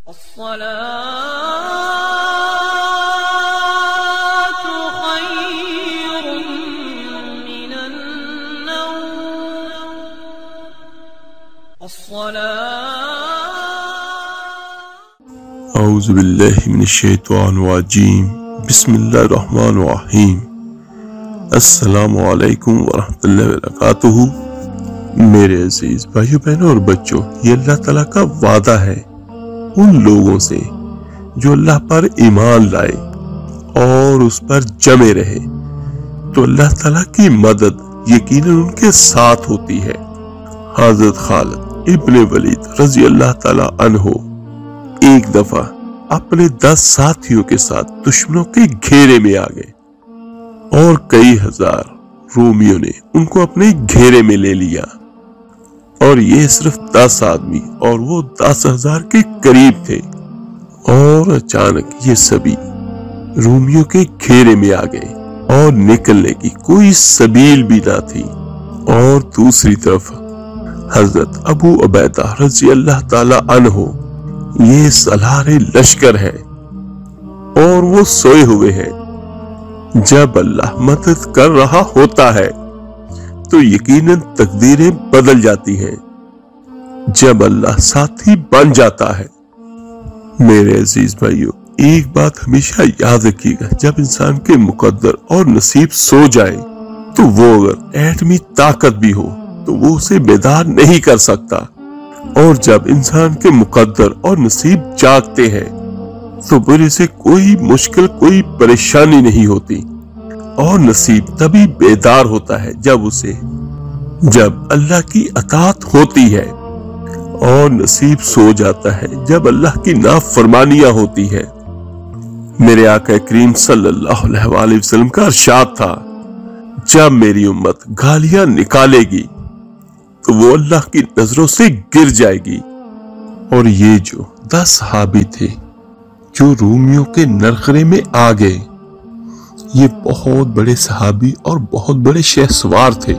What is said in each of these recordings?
اعوذ باللہ من الشیطان الرجیم بسم اللہ الرحمن الرحیم السلام علیکم ورحمۃ اللہ وبرکاتہ۔ میرے عزیز بھائیو بہنوں اور بچوں، یہ اللہ تعالیٰ کا وعدہ ہے ان لوگوں سے جو اللہ پر ایمان لائے اور اس پر جمے رہے تو اللہ تعالیٰ کی مدد یقیناً ان کے ساتھ ہوتی ہے۔ حضرت خالد ابن ولید رضی اللہ تعالیٰ عنہ ایک دفعہ اپنے 10 ساتھیوں کے ساتھ دشمنوں کے گھیرے میں آ گئے اور کئی ہزار رومیوں نے ان کو اپنے گھیرے میں لے لیا، اور یہ صرف 10 آدمی اور وہ 10,000 کے قریب تھے، اور اچانک یہ سبھی رومیوں کے گھیرے میں آ گئے اور نکلنے کی کوئی سبیل بھی نہ تھی۔ اور دوسری طرف حضرت ابو عبیدہ رضی اللہ تعالی عنہ یہ سالار لشکر ہے اور وہ سوئے ہوئے ہیں۔ جب اللہ مدد کر رہا ہوتا ہے تو یقیناً تقدیریں بدل جاتی ہیں جب اللہ ساتھی بن جاتا ہے۔ میرے عزیز بھائیو، ایک بات ہمیشہ یاد رکھیے گا، جب انسان کے مقدر اور نصیب سو جائے تو وہ اگر ایٹمی طاقت بھی ہو تو وہ اسے بیدار نہیں کر سکتا، اور جب انسان کے مقدر اور نصیب جاگتے ہیں تو پھر اسے کوئی مشکل کوئی پریشانی نہیں ہوتی، اور نصیب تبھی بیدار ہوتا ہے جب اللہ کی اطاعت ہوتی ہے، اور نصیب سو جاتا ہے جب اللہ کی نافرمانیاں ہوتی ہے۔ میرے آقا کریم صلی اللہ علیہ وآلہ وسلم کا ارشاد تھا، جب میری امت گالیاں نکالے گی تو وہ اللہ کی نظروں سے گر جائے گی۔ اور یہ جو 10 صحابی تھے جو رومیوں کے نرخرے میں آ گئے، یہ بہت بڑے صحابی اور بہت بڑے شہسوار تھے،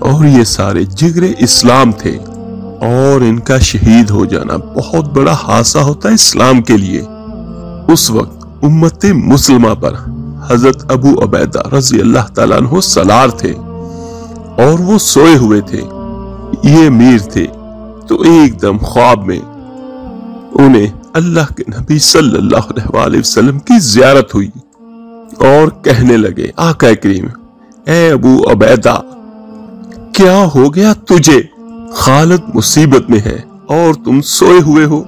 اور یہ سارے جگر اسلام تھے، اور ان کا شہید ہو جانا بہت بڑا حادثہ ہوتا ہے اسلام کے لیے۔ اس وقت امت مسلمہ پر حضرت ابو عبیدہ رضی اللہ تعالیٰ عنہ سالار تھے، اور وہ سوئے ہوئے تھے، یہ امیر تھے۔ تو ایک دم خواب میں انہیں اللہ کے نبی صلی اللہ علیہ وآلہ وسلم کی زیارت ہوئی، اور کہنے لگے، آقا کریم، اے ابو عبیدہ، کیا ہو گیا تجھے؟ خالد مصیبت میں ہے اور تم سوئے ہوئے ہو۔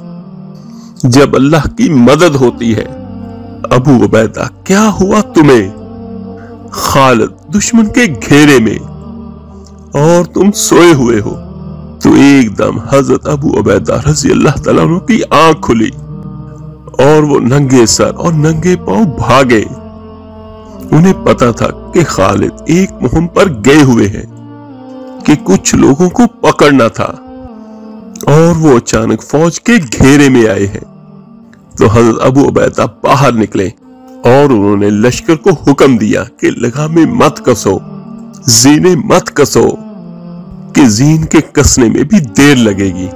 جب اللہ کی مدد ہوتی ہے، ابو عبیدہ کیا ہوا تمہیں؟ خالد دشمن کے گھیرے میں اور تم سوئے ہوئے ہو۔ تو ایک دم حضرت ابو عبیدہ رضی اللہ تعالیٰ عنہ کی آنکھ کھلی، اور وہ ننگے سر اور ننگے پاؤں بھاگے۔ انہیں پتا تھا کہ خالد ایک مہم پر گئے ہوئے ہیں کہ کچھ لوگوں کو پکڑنا تھا، اور وہ اچانک فوج کے گھیرے میں آئے ہیں۔ تو حضرت ابو عبیدہ باہر نکلے اور انہوں نے لشکر کو حکم دیا کہ لگامیں مت کسو، زینے مت کسو، کہ زین کے کسنے میں بھی دیر لگے گی،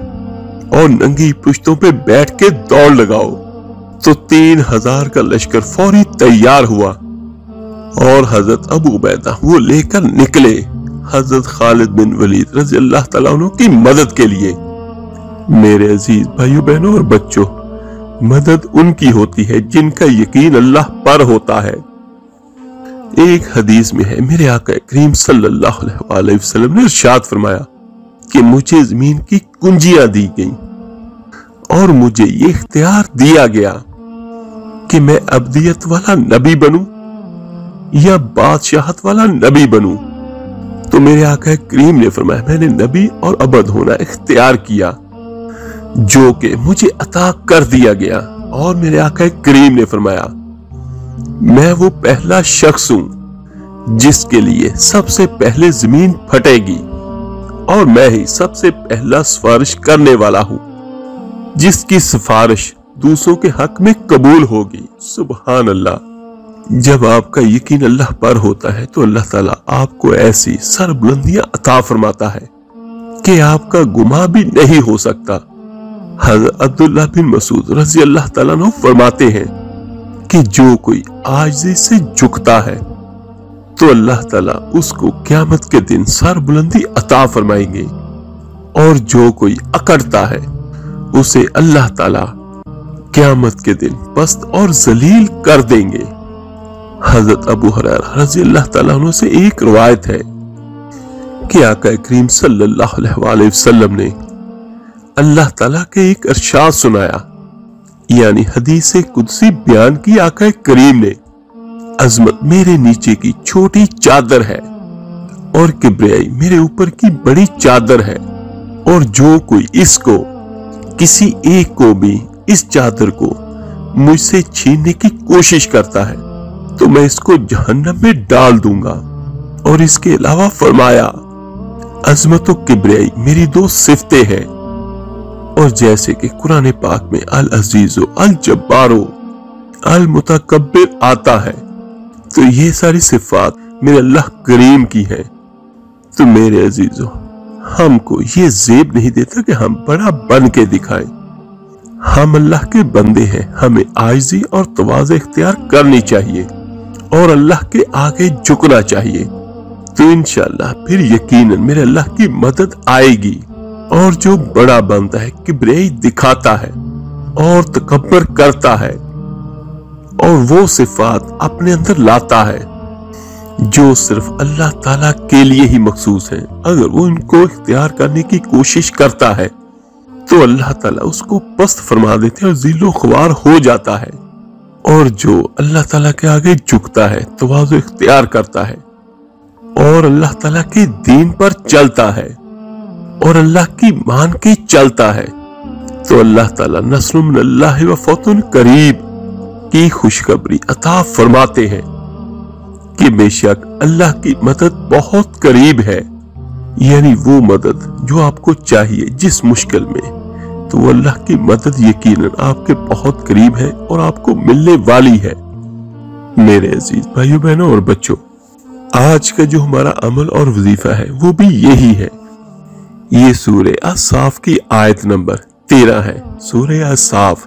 اور ننگی پشتوں پہ بیٹھ کے دوڑ لگاؤ۔ تو 3,000 کا لشکر فوری تیار ہوا، اور حضرت ابو عبیدہ وہ لے کر نکلے حضرت خالد بن ولید رضی اللہ تعالیٰ عنہ کی مدد کے لیے۔ میرے عزیز بھائیو بہنوں اور بچوں، مدد ان کی ہوتی ہے جن کا یقین اللہ پر ہوتا ہے۔ ایک حدیث میں ہے، میرے آقا کریم صلی اللہ علیہ وآلہ وسلم نے ارشاد فرمایا کہ مجھے زمین کی کنجیاں دی گئیں، اور مجھے یہ اختیار دیا گیا کہ میں ابدیت والا نبی بنوں یا بادشاہت والا نبی بنوں۔ تو میرے آقا کریم نے فرمایا، میں نے نبی اور ابد ہونا اختیار کیا جو کہ مجھے عطا کر دیا گیا۔ اور میرے آقا کریم نے فرمایا، میں وہ پہلا شخص ہوں جس کے لیے سب سے پہلے زمین پھٹے گی، اور میں ہی سب سے پہلا سفارش کرنے والا ہوں جس کی سفارش دوسروں کے حق میں قبول ہوگی۔ سبحان اللہ۔ جب آپ کا یقین اللہ پر ہوتا ہے تو اللہ تعالیٰ آپ کو ایسی سربلندیاں عطا فرماتا ہے کہ آپ کا گماں بھی نہیں ہو سکتا۔ حضرت عبداللہ بن مسعود رضی اللہ تعالیٰ عنہ فرماتے ہیں کہ جو کوئی عاجزی سے جھکتا ہے تو اللہ تعالیٰ اس کو قیامت کے دن سر بلندی عطا فرمائیں گے، اور جو کوئی اکڑتا ہے اسے اللہ تعالیٰ قیامت کے دن پست اور ذلیل کر دیں گے۔ حضرت ابو ہریرہ رضی اللہ تعالیٰ عنہ سے ایک روایت ہے کہ آقا کریم صلی اللہ علیہ وآلہ وسلم نے اللہ تعالیٰ کے ایک ارشاد سنایا، یعنی حدیث قدسی بیان کی آقا کریم نے، عظمت میرے نیچے کی چھوٹی چادر ہے اور کبریائی میرے اوپر کی بڑی چادر ہے، اور جو کوئی اس کو کسی ایک کو بھی اس چادر کو مجھ سے چھیننے کی کوشش کرتا ہے تو میں اس کو جہنم میں ڈال دوں گا۔ اور اس کے علاوہ فرمایا، عظمت و کبریائی میری دو صفتیں ہیں، اور جیسے کہ قرآن پاک میں العزیز و الجبار و المتکبر آتا ہے تو یہ ساری صفات میرے اللہ کریم کی ہیں۔ تو میرے عزیزو، ہم کو یہ زیب نہیں دیتا کہ ہم بڑا بن کے دکھائیں، ہم اللہ کے بندے ہیں، ہمیں عاجزی اور تواضع اختیار کرنی چاہیے اور اللہ کے آگے جھکنا چاہیے، تو انشاءاللہ پھر یقیناً میرے اللہ کی مدد آئے گی۔ اور جو بڑا بنتا ہے، کبریائی دکھاتا ہے اور تکبر کرتا ہے اور وہ صفات اپنے اندر لاتا ہے جو صرف اللہ تعالیٰ کے لیے ہی مخصوص ہیں، اگر وہ ان کو اختیار کرنے کی کوشش کرتا ہے تو اللہ تعالیٰ اس کو پست فرما دیتے ہیں اور ذل و خوار ہو جاتا ہے۔ اور جو اللہ تعالیٰ کے آگے جھکتا ہے، تواضع اختیار کرتا ہے اور اللہ تعالیٰ کے دین پر چلتا ہے اور اللہ کی مان کے چلتا ہے تو اللہ تعالیٰ نصر من اللہ و فتح قریب کی خوشخبری عطا فرماتے ہیں کہ بے شک اللہ کی مدد بہت قریب ہے، یعنی وہ مدد جو آپ کو چاہیے جس مشکل میں، تو وہ اللہ کی مدد یقیناً آپ کے بہت قریب ہے اور آپ کو ملنے والی ہے۔ میرے عزیز بھائیو بہنوں اور بچوں، آج کا جو ہمارا عمل اور وظیفہ ہے وہ بھی یہی ہے۔ یہ سورہ اصحاف کی آیت نمبر 13 ہے۔ سورہ اصحاف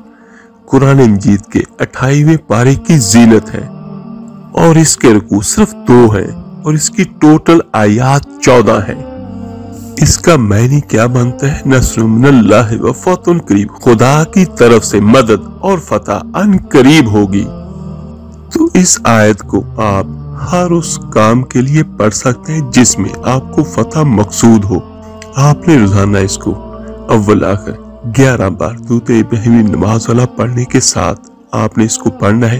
قرآن مجید کے 28ویں پارے کی زینت ہے، اور اس کے رکوع صرف 2 ہیں اور اس کی ٹوٹل آیات 14 ہیں۔ اس کا معنی کیا بنتا ہے؟ نصر من اللہ و فتح قریب، خدا کی طرف سے مدد اور فتح ان قریب ہوگی۔ تو اس آیت کو آپ ہر اس کام کے لیے پڑھ سکتے ہیں جس میں آپ کو فتح مقصود ہو۔ آپ نے روزانہ اس کو اول آخر 11 بار درود ابراہیمی نماز والا پڑھنے کے ساتھ آپ نے اس کو پڑھنا ہے،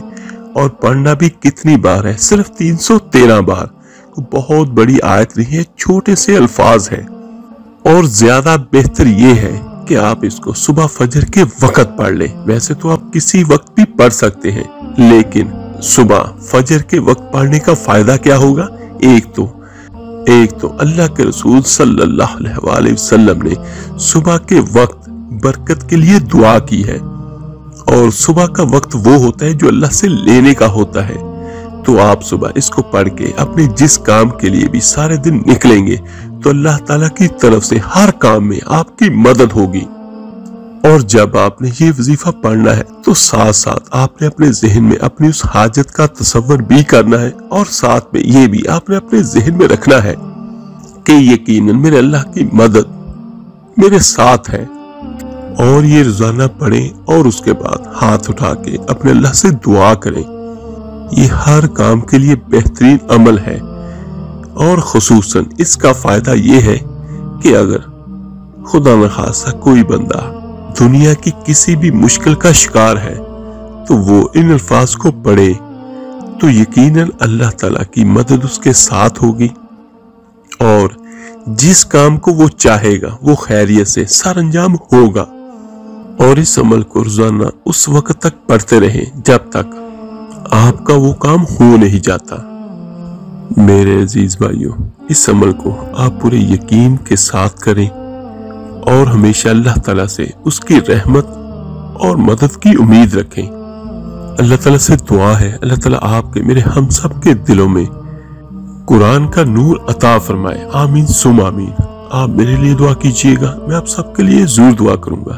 اور پڑھنا بھی کتنی بار ہے؟ صرف 313 بار۔ بہت بڑی آیت نہیں ہے، چھوٹے سے الفاظ ہیں، اور زیادہ بہتر یہ ہے کہ آپ اس کو صبح فجر کے وقت پڑھ لیں۔ ویسے تو آپ کسی وقت بھی پڑھ سکتے ہیں، لیکن صبح فجر کے وقت پڑھنے کا فائدہ کیا ہوگا؟ ایک تو اللہ کے رسول صلی اللہ علیہ وآلہ وسلم نے صبح کے وقت برکت کے لیے دعا کی ہے، اور صبح کا وقت وہ ہوتا ہے جو اللہ سے لینے کا ہوتا ہے۔ تو آپ صبح اس کو پڑھ کے اپنے جس کام کے لیے بھی سارے دن نکلیں گے تو اللہ تعالیٰ کی طرف سے ہر کام میں آپ کی مدد ہوگی۔ اور جب آپ نے یہ وظیفہ پڑھنا ہے تو ساتھ ساتھ آپ نے اپنے ذہن میں اپنی اس حاجت کا تصور بھی کرنا ہے، اور ساتھ میں یہ بھی آپ نے اپنے ذہن میں رکھنا ہے کہ یقیناً میرے اللہ کی مدد میرے ساتھ ہے۔ اور یہ روزانہ پڑھیں، اور اس کے بعد ہاتھ اٹھا کے اپنے اللہ سے دعا کریں۔ یہ ہر کام کے لیے بہترین عمل ہے، اور خصوصاً اس کا فائدہ یہ ہے کہ اگر خدا نخواستہ کوئی بندہ دنیا کی کسی بھی مشکل کا شکار ہے تو وہ ان الفاظ کو پڑھے تو یقیناً اللہ تعالیٰ کی مدد اس کے ساتھ ہوگی، اور جس کام کو وہ چاہے گا وہ خیریت سے سر انجام ہوگا۔ اور اس عمل کو روزانہ اس وقت تک پڑھتے رہیں جب تک آپ کا وہ کام ہو نہیں جاتا۔ میرے عزیز بھائیوں، اس عمل کو آپ پورے یقین کے ساتھ کریں اور ہمیشہ اللہ تعالیٰ سے اس کی رحمت اور مدد کی امید رکھیں۔ اللہ تعالیٰ سے دعا ہے اللہ تعالیٰ آپ کے میرے ہم سب کے دلوں میں قرآن کا نور عطا فرمائے۔ آمین ثم آمین۔ آپ میرے لیے دعا کیجئے گا، میں آپ سب کے لیے ضرور دعا کروں گا۔